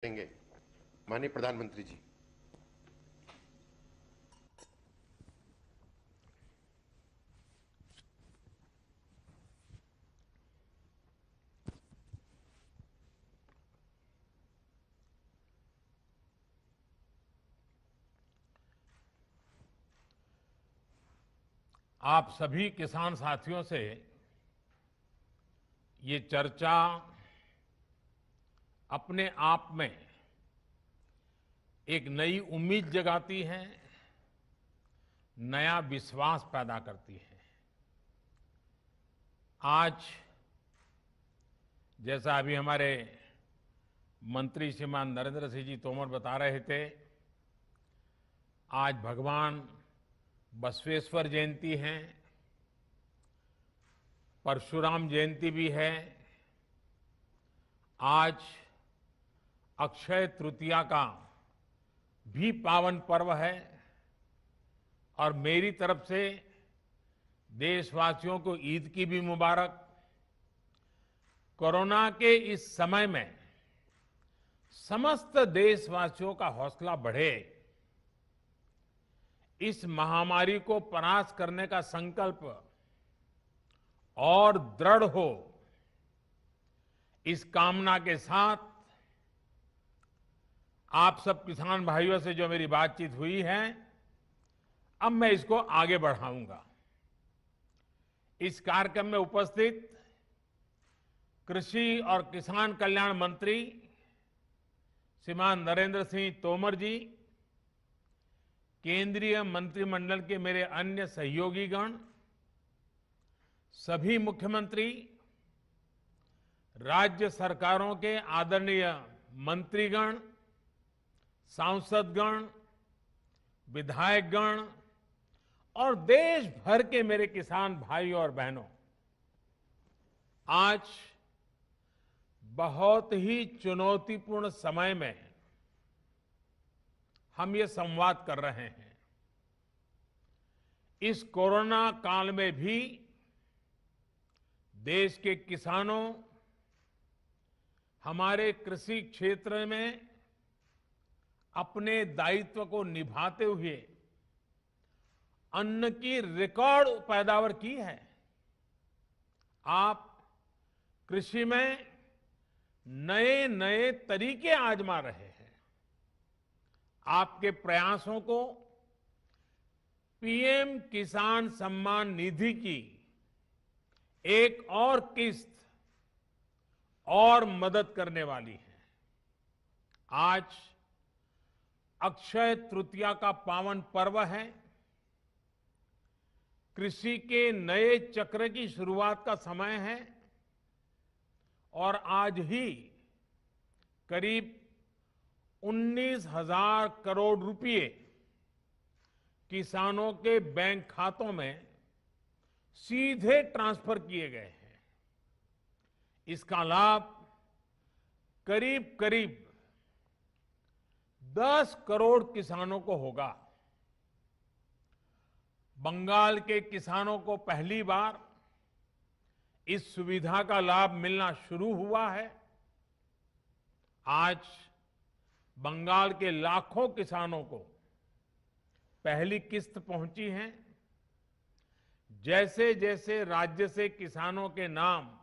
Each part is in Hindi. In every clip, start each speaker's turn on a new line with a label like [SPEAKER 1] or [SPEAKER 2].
[SPEAKER 1] देंगे माननीय प्रधानमंत्री जी।
[SPEAKER 2] आप सभी किसान साथियों से ये चर्चा अपने आप में एक नई उम्मीद जगाती है, नया विश्वास पैदा करती है। आज जैसा अभी हमारे मंत्री श्रीमान नरेंद्र सिंह जी तोमर बता रहे थे, आज भगवान बसवेश्वर जयंती है, परशुराम जयंती भी है। आज अक्षय तृतीया का भी पावन पर्व है और मेरी तरफ से देशवासियों को ईद की भी मुबारक। कोरोना के इस समय में समस्त देशवासियों का हौसला बढ़े, इस महामारी को परास्त करने का संकल्प और दृढ़ हो, इस कामना के साथ आप सब किसान भाइयों से जो मेरी बातचीत हुई है, अब मैं इसको आगे बढ़ाऊंगा। इस कार्यक्रम में उपस्थित कृषि और किसान कल्याण मंत्री श्रीमान नरेंद्र सिंह तोमर जी, केंद्रीय मंत्रिमंडल के मेरे अन्य सहयोगीगण, सभी मुख्यमंत्री, राज्य सरकारों के आदरणीय मंत्रीगण, सांसदगण, विधायकगण और देश भर के मेरे किसान भाई और बहनों, आज बहुत ही चुनौतीपूर्ण समय में हम ये संवाद कर रहे हैं। इस कोरोना काल में भी देश के किसानों, हमारे कृषि क्षेत्र में अपने दायित्व को निभाते हुए अन्न की रिकॉर्ड पैदावार की है। आप कृषि में नए नए तरीके आजमा रहे हैं। आपके प्रयासों को पीएम किसान सम्मान निधि की एक और किस्त और मदद करने वाली है। आज अक्षय तृतीया का पावन पर्व है। कृषि के नए चक्र की शुरुआत का समय है और आज ही करीब 19,000 करोड़ रुपए किसानों के बैंक खातों में सीधे ट्रांसफर किए गए हैं। इसका लाभ करीब करीब 10 करोड़ किसानों को होगा। बंगाल के किसानों को पहली बार इस सुविधा का लाभ मिलना शुरू हुआ है। आज बंगाल के लाखों किसानों को पहली किस्त पहुंची है। जैसे जैसे राज्य से किसानों के नाम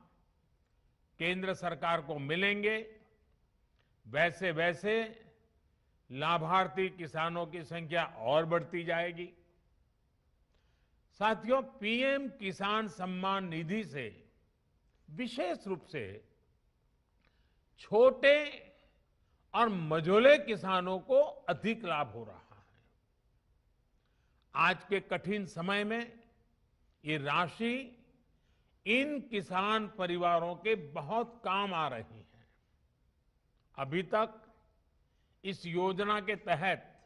[SPEAKER 2] केंद्र सरकार को मिलेंगे, वैसे वैसे लाभार्थी किसानों की संख्या और बढ़ती जाएगी। साथियों, पीएम किसान सम्मान निधि से विशेष रूप से छोटे और मझोले किसानों को अधिक लाभ हो रहा है। आज के कठिन समय में ये राशि इन किसान परिवारों के बहुत काम आ रही है। अभी तक इस योजना के तहत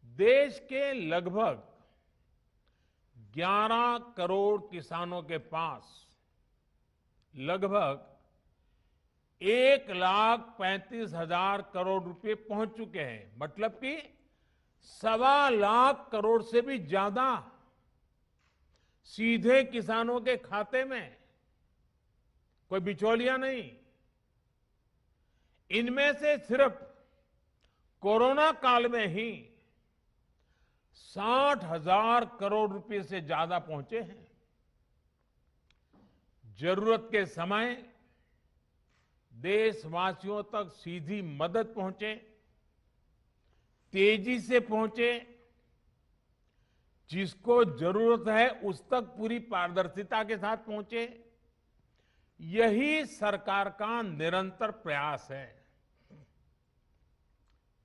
[SPEAKER 2] देश के लगभग 11 करोड़ किसानों के पास लगभग 1,35,000 करोड़ रुपए पहुंच चुके हैं। मतलब कि 1.25 करोड़ से भी ज्यादा सीधे किसानों के खाते में, कोई बिचौलिया नहीं। इनमें से सिर्फ कोरोना काल में ही 60,000 करोड़ रुपए से ज्यादा पहुंचे हैं। जरूरत के समय देशवासियों तक सीधी मदद पहुंचे, तेजी से पहुंचे, जिसको जरूरत है उस तक पूरी पारदर्शिता के साथ पहुंचे। यही सरकार का निरंतर प्रयास है।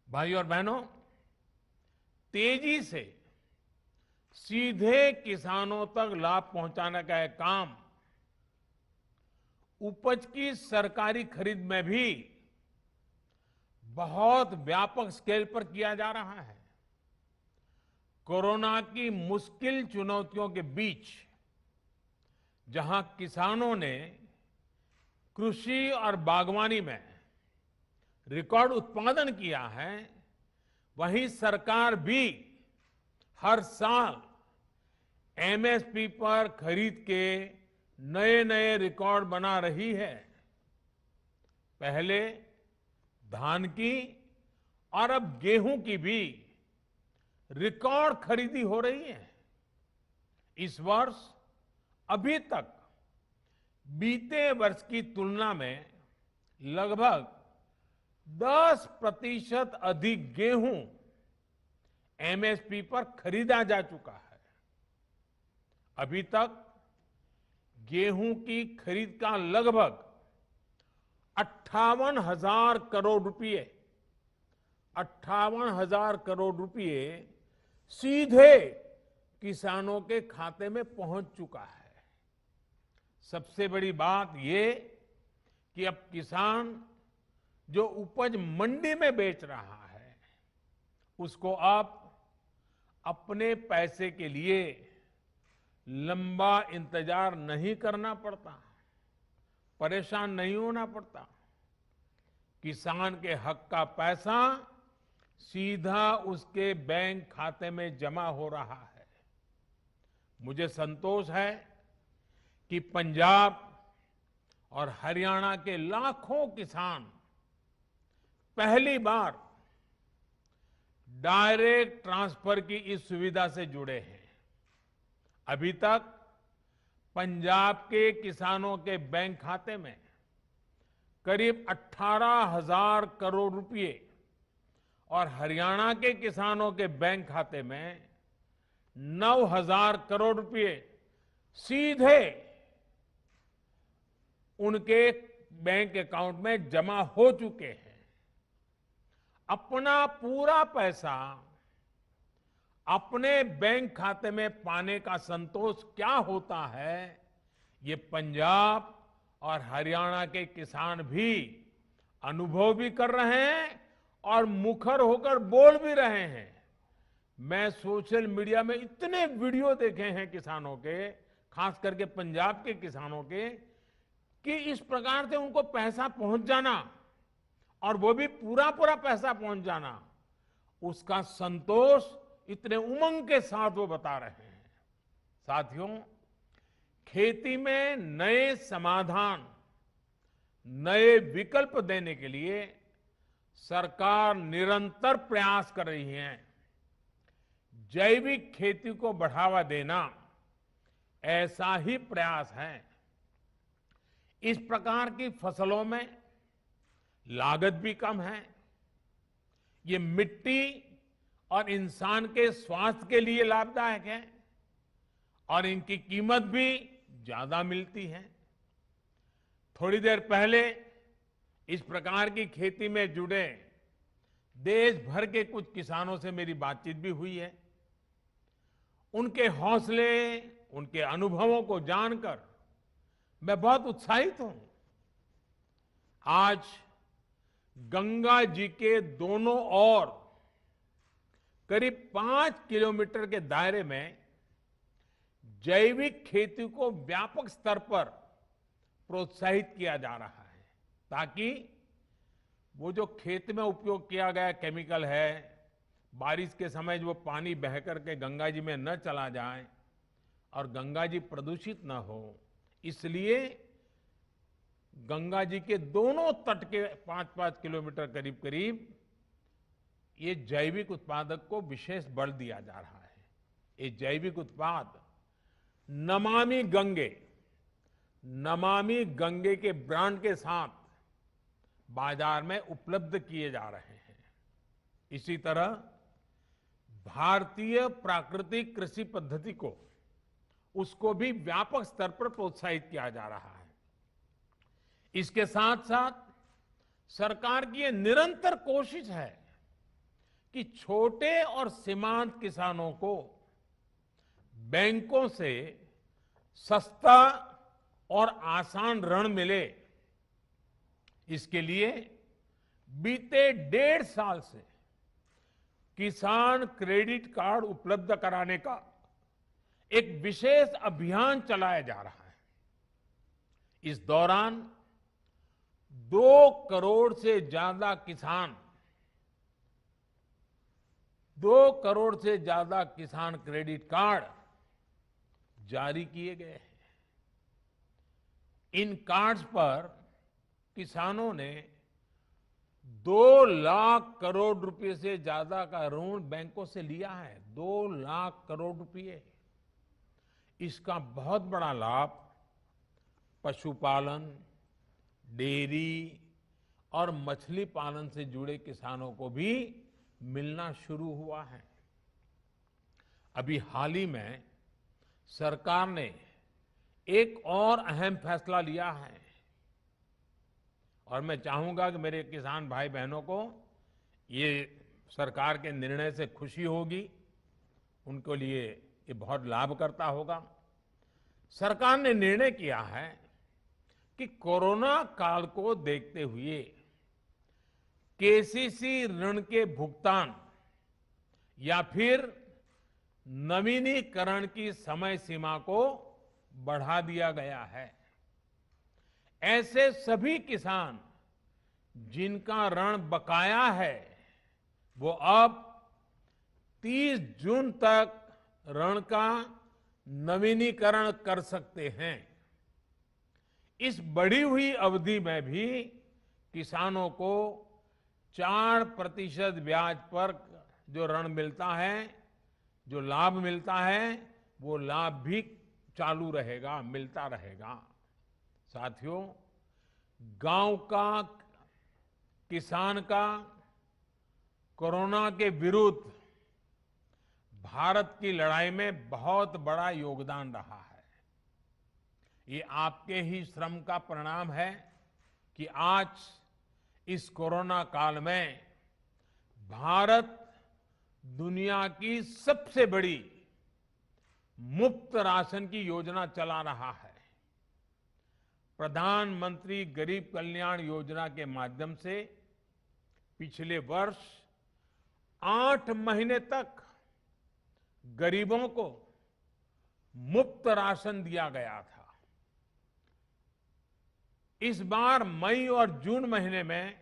[SPEAKER 2] भाइयों और बहनों, तेजी से सीधे किसानों तक लाभ पहुंचाने का यह काम उपज की सरकारी खरीद में भी बहुत व्यापक स्केल पर किया जा रहा है। कोरोना की मुश्किल चुनौतियों के बीच जहां किसानों ने कृषि और बागवानी में रिकॉर्ड उत्पादन किया है, वहीं सरकार भी हर साल एमएसपी पर खरीद के नए नए रिकॉर्ड बना रही है। पहले धान की और अब गेहूं की भी रिकॉर्ड खरीदी हो रही है। इस वर्ष अभी तक बीते वर्ष की तुलना में लगभग 10% अधिक गेहूं एमएसपी पर खरीदा जा चुका है। अभी तक गेहूं की खरीद का लगभग 58,000 करोड़ रुपए 58,000 करोड़ रुपए सीधे किसानों के खाते में पहुंच चुका है। सबसे बड़ी बात ये कि अब किसान जो उपज मंडी में बेच रहा है, उसको अब अपने पैसे के लिए लंबा इंतजार नहीं करना पड़ता, परेशान नहीं होना पड़ता। किसान के हक का पैसा सीधा उसके बैंक खाते में जमा हो रहा है। मुझे संतोष है कि पंजाब और हरियाणा के लाखों किसान पहली बार डायरेक्ट ट्रांसफर की इस सुविधा से जुड़े हैं। अभी तक पंजाब के किसानों के बैंक खाते में करीब 18,000 करोड़ रुपए और हरियाणा के किसानों के बैंक खाते में 9,000 करोड़ रुपए सीधे उनके बैंक अकाउंट में जमा हो चुके हैं। अपना पूरा पैसा अपने बैंक खाते में पाने का संतोष क्या होता है, ये पंजाब और हरियाणा के किसान भी अनुभव भी कर रहे हैं और मुखर होकर बोल भी रहे हैं। मैं सोशल मीडिया में इतने वीडियो देखे हैं किसानों के, खास करके पंजाब के किसानों के, कि इस प्रकार से उनको पैसा पहुंच जाना और वो भी पूरा पूरा पैसा पहुंच जाना, उसका संतोष इतने उमंग के साथ वो बता रहे हैं। साथियों, खेती में नए समाधान, नए विकल्प देने के लिए सरकार निरंतर प्रयास कर रही है। जैविक खेती को बढ़ावा देना ऐसा ही प्रयास है। इस प्रकार की फसलों में लागत भी कम है, ये मिट्टी और इंसान के स्वास्थ्य के लिए लाभदायक है और इनकी कीमत भी ज्यादा मिलती है। थोड़ी देर पहले इस प्रकार की खेती में जुड़े देश भर के कुछ किसानों से मेरी बातचीत भी हुई है। उनके हौसले, उनके अनुभवों को जानकर मैं बहुत उत्साहित हूं। आज गंगा जी के दोनों ओर करीब 5 किलोमीटर के दायरे में जैविक खेती को व्यापक स्तर पर प्रोत्साहित किया जा रहा है, ताकि वो जो खेत में उपयोग किया गया केमिकल है, बारिश के समय जो पानी बह करके गंगा जी में न चला जाए और गंगा जी प्रदूषित न हो, इसलिए गंगा जी के दोनों तट के 5-5 किलोमीटर करीब करीब ये जैविक उत्पादक को विशेष बल दिया जा रहा है। ये जैविक उत्पाद नमामि गंगे के ब्रांड के साथ बाजार में उपलब्ध किए जा रहे हैं। इसी तरह भारतीय प्राकृतिक कृषि पद्धति को उसको भी व्यापक स्तर पर प्रोत्साहित किया जा रहा है। इसके साथ साथ सरकार की यह निरंतर कोशिश है कि छोटे और सीमांत किसानों को बैंकों से सस्ता और आसान ऋण मिले। इसके लिए बीते 1.5 साल से किसान क्रेडिट कार्ड उपलब्ध कराने का एक विशेष अभियान चलाया जा रहा है। इस दौरान 2 करोड़ से ज्यादा किसान क्रेडिट कार्ड जारी किए गए हैं। इन कार्ड्स पर किसानों ने 2 लाख करोड़ रुपए से ज्यादा का ऋण बैंकों से लिया है। 2 लाख करोड़ रुपए। इसका बहुत बड़ा लाभ पशुपालन, डेयरी और मछली पालन से जुड़े किसानों को भी मिलना शुरू हुआ है। अभी हाल ही में सरकार ने एक और अहम फैसला लिया है और मैं चाहूंगा कि मेरे किसान भाई बहनों को ये सरकार के निर्णय से खुशी होगी, उनके लिए ये बहुत लाभकर्ता होगा। सरकार ने निर्णय किया है कि कोरोना काल को देखते हुए केसीसी ऋण के भुगतान या फिर नवीनीकरण की समय सीमा को बढ़ा दिया गया है। ऐसे सभी किसान जिनका ऋण बकाया है वो अब 30 जून तक ऋण का नवीनीकरण कर सकते हैं। इस बढ़ी हुई अवधि में भी किसानों को 4% ब्याज पर जो ऋण मिलता है, जो लाभ मिलता है, वो लाभ भी चालू रहेगा, मिलता रहेगा। साथियों, गांव का किसान का कोरोना के विरुद्ध भारत की लड़ाई में बहुत बड़ा योगदान रहा है। ये आपके ही श्रम का परिणाम है कि आज इस कोरोना काल में भारत दुनिया की सबसे बड़ी मुफ्त राशन की योजना चला रहा है। प्रधानमंत्री गरीब कल्याण योजना के माध्यम से पिछले वर्ष 8 महीने तक गरीबों को मुफ्त राशन दिया गया था। इस बार मई और जून महीने में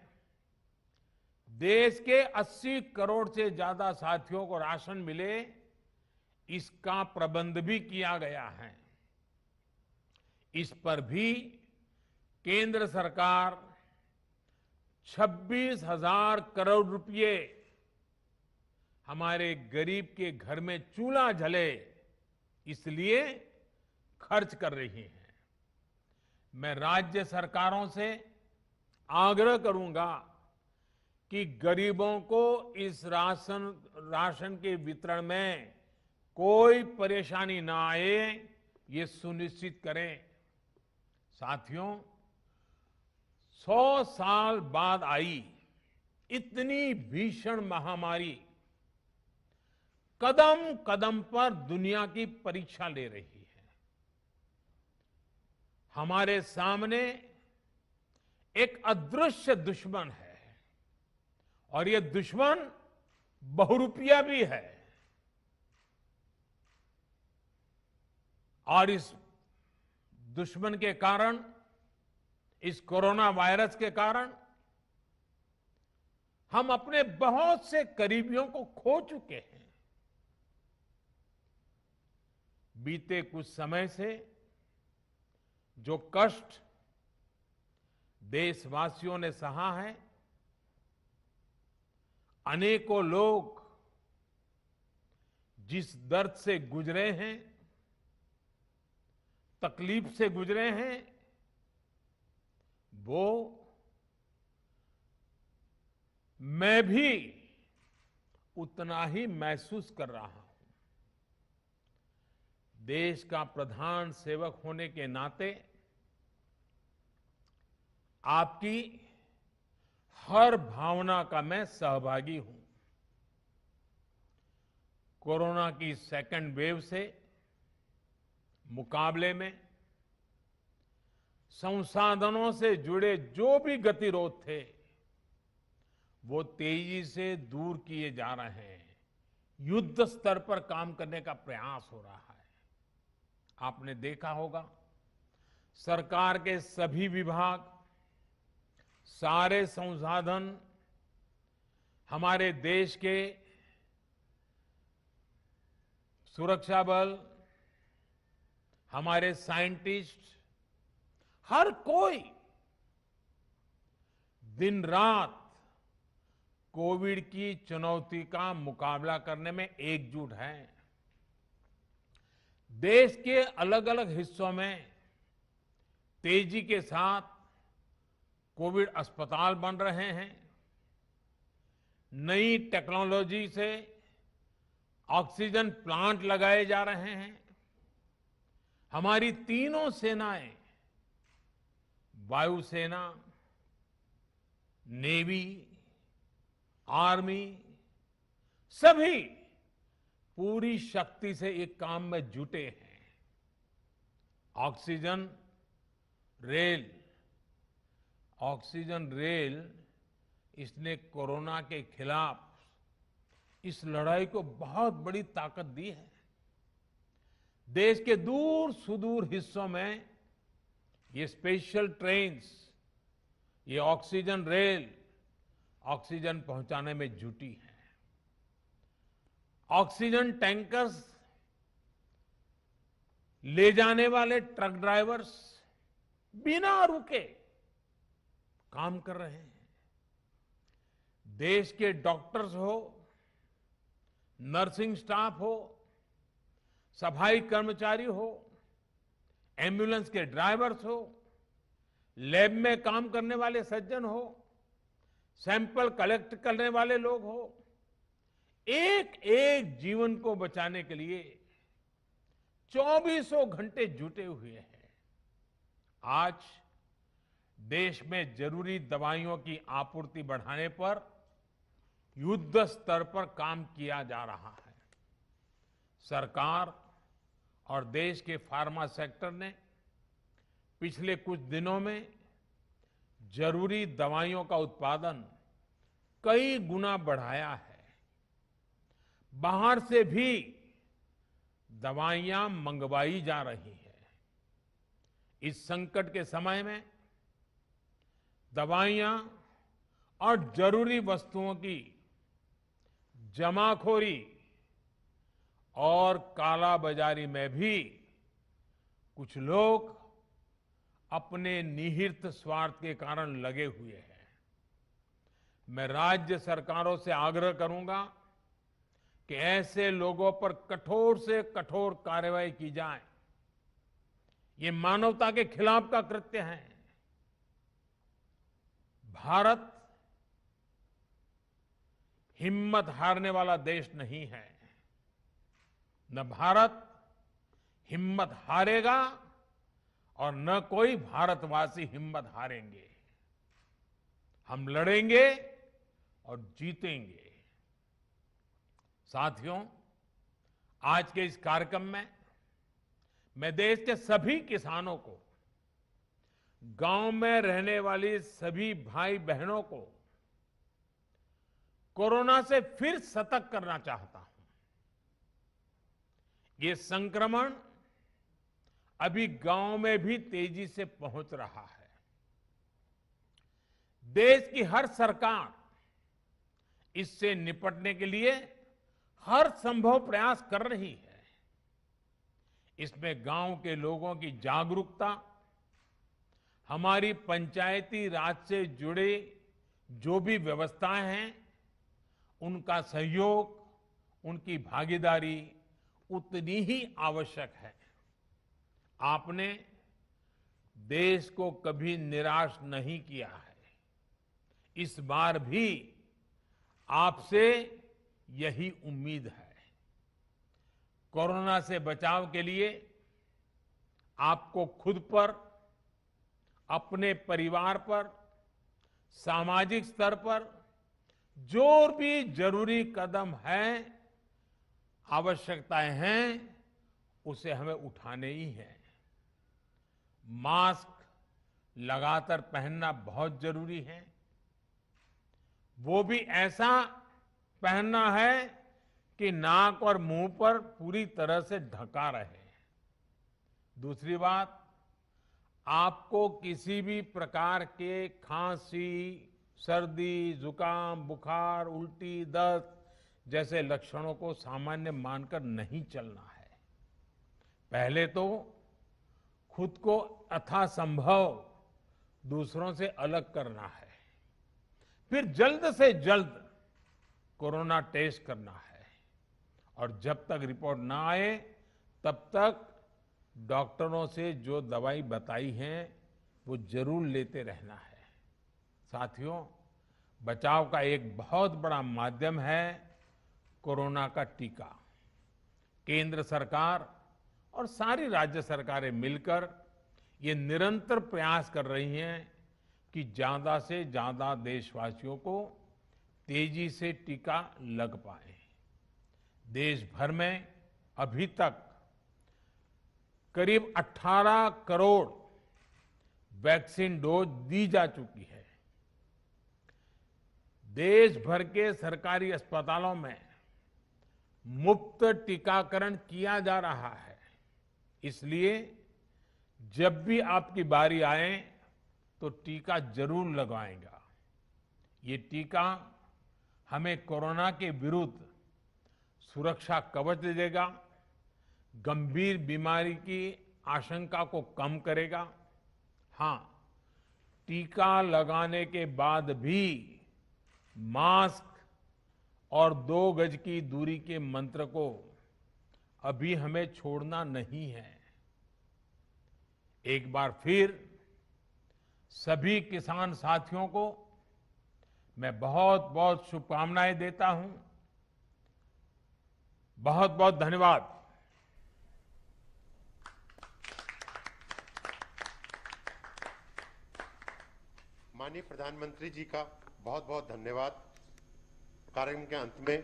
[SPEAKER 2] देश के 80 करोड़ से ज्यादा साथियों को राशन मिले, इसका प्रबंध भी किया गया है। इस पर भी केंद्र सरकार 26,000 करोड़ रुपए हमारे गरीब के घर में चूल्हा जले इसलिए खर्च कर रही है। मैं राज्य सरकारों से आग्रह करूंगा कि गरीबों को इस राशन के वितरण में कोई परेशानी ना आए, ये सुनिश्चित करें। साथियों, 100 साल बाद आई इतनी भीषण महामारी कदम कदम पर दुनिया की परीक्षा ले रही है। हमारे सामने एक अदृश्य दुश्मन है और ये दुश्मन बहुरूपिया भी है। और इस दुश्मन के कारण, इस कोरोना वायरस के कारण हम अपने बहुत से करीबियों को खो चुके हैं। बीते कुछ समय से जो कष्ट देशवासियों ने सहा है। अनेकों लोग जिस दर्द से गुजरे हैं, तकलीफ से गुजरे हैं, वो मैं भी उतना ही महसूस कर रहा हूं। देश का प्रधान सेवक होने के नाते आपकी हर भावना का मैं सहभागी हूं। कोरोना की सेकंड वेव से मुकाबले में संसाधनों से जुड़े जो भी गतिरोध थे, वो तेजी से दूर किए जा रहे हैं। युद्ध स्तर पर काम करने का प्रयास हो रहा है। आपने देखा होगा, सरकार के सभी विभाग, सारे संसाधन, हमारे देश के सुरक्षा बल, हमारे साइंटिस्ट, हर कोई दिन रात कोविड की चुनौती का मुकाबला करने में एकजुट है। देश के अलग अलग हिस्सों में तेजी के साथ कोविड अस्पताल बन रहे हैं। नई टेक्नोलॉजी से ऑक्सीजन प्लांट लगाए जा रहे हैं। हमारी तीनों सेनाएं, वायुसेना, नेवी, आर्मी, सभी पूरी शक्ति से एक काम में जुटे हैं। ऑक्सीजन रेल इसने कोरोना के खिलाफ इस लड़ाई को बहुत बड़ी ताकत दी है। देश के दूर सुदूर हिस्सों में ये स्पेशल ट्रेन्स, ये ऑक्सीजन रेल ऑक्सीजन पहुंचाने में जुटी है। ऑक्सीजन टैंकर्स ले जाने वाले ट्रक ड्राइवर्स बिना रुके काम कर रहे हैं। देश के डॉक्टर्स हो, नर्सिंग स्टाफ हो, सफाई कर्मचारी हो, एम्बुलेंस के ड्राइवर्स हो, लैब में काम करने वाले सज्जन हो, सैंपल कलेक्ट करने वाले लोग हो, एक एक जीवन को बचाने के लिए 24 घंटे जुटे हुए हैं। आज देश में जरूरी दवाइयों की आपूर्ति बढ़ाने पर युद्ध स्तर पर काम किया जा रहा है। सरकार और देश के फार्मा सेक्टर ने पिछले कुछ दिनों में जरूरी दवाइयों का उत्पादन कई गुना बढ़ाया है। बाहर से भी दवाइयां मंगवाई जा रही हैं। इस संकट के समय में दवाइयां और जरूरी वस्तुओं की जमाखोरी और कालाबाजारी में भी कुछ लोग अपने निहित स्वार्थ के कारण लगे हुए हैं। मैं राज्य सरकारों से आग्रह करूंगा कि ऐसे लोगों पर कठोर से कठोर कार्रवाई की जाए। ये मानवता के खिलाफ का कृत्य है। भारत हिम्मत हारने वाला देश नहीं है। न भारत हिम्मत हारेगा और न कोई भारतवासी हिम्मत हारेंगे। हम लड़ेंगे और जीतेंगे। साथियों, आज के इस कार्यक्रम में मैं देश के सभी किसानों को, गांव में रहने वाली सभी भाई बहनों को कोरोना से फिर सतर्क करना चाहता हूं। ये संक्रमण अभी गांव में भी तेजी से पहुंच रहा है। देश की हर सरकार इससे निपटने के लिए हर संभव प्रयास कर रही है। इसमें गांव के लोगों की जागरूकता, हमारी पंचायती राज से जुड़े जो भी व्यवस्थाएं हैं, उनका सहयोग, उनकी भागीदारी उतनी ही आवश्यक है। आपने देश को कभी निराश नहीं किया है। इस बार भी आपसे यही उम्मीद है। कोरोना से बचाव के लिए आपको खुद पर, अपने परिवार पर, सामाजिक स्तर पर जो भी जरूरी कदम है, आवश्यकताएं हैं, उसे हमें उठाने ही है। मास्क लगातार पहनना बहुत जरूरी है। वो भी ऐसा पहनना है कि नाक और मुंह पर पूरी तरह से ढका रहे। दूसरी बात, आपको किसी भी प्रकार के खांसी, सर्दी, जुकाम, बुखार, उल्टी, दस्त जैसे लक्षणों को सामान्य मानकर नहीं चलना है। पहले तो खुद को यथासंभव दूसरों से अलग करना है, फिर जल्द से जल्द कोरोना टेस्ट करना है, और जब तक रिपोर्ट ना आए तब तक डॉक्टरों से जो दवाई बताई है वो जरूर लेते रहना है। साथियों, बचाव का एक बहुत बड़ा माध्यम है कोरोना का टीका। केंद्र सरकार और सारी राज्य सरकारें मिलकर ये निरंतर प्रयास कर रही हैं कि ज्यादा से ज्यादा देशवासियों को तेजी से टीका लग पाए। देश भर में अभी तक करीब 18 करोड़ वैक्सीन डोज दी जा चुकी है। देश भर के सरकारी अस्पतालों में मुफ्त टीकाकरण किया जा रहा है। इसलिए जब भी आपकी बारी आए तो टीका जरूर लगवाएगा। ये टीका हमें कोरोना के विरुद्ध सुरक्षा कवच देगा, गंभीर बीमारी की आशंका को कम करेगा। हां, टीका लगाने के बाद भी मास्क और 2 गज की दूरी के मंत्र को अभी हमें छोड़ना नहीं है। एक बार फिर सभी किसान साथियों को मैं बहुत बहुत शुभकामनाएं देता हूं। बहुत बहुत धन्यवाद।
[SPEAKER 1] माननीय प्रधानमंत्री जी का बहुत बहुत धन्यवाद। कार्यक्रम के अंत में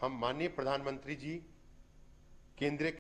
[SPEAKER 1] हम माननीय प्रधानमंत्री जी केंद्रीय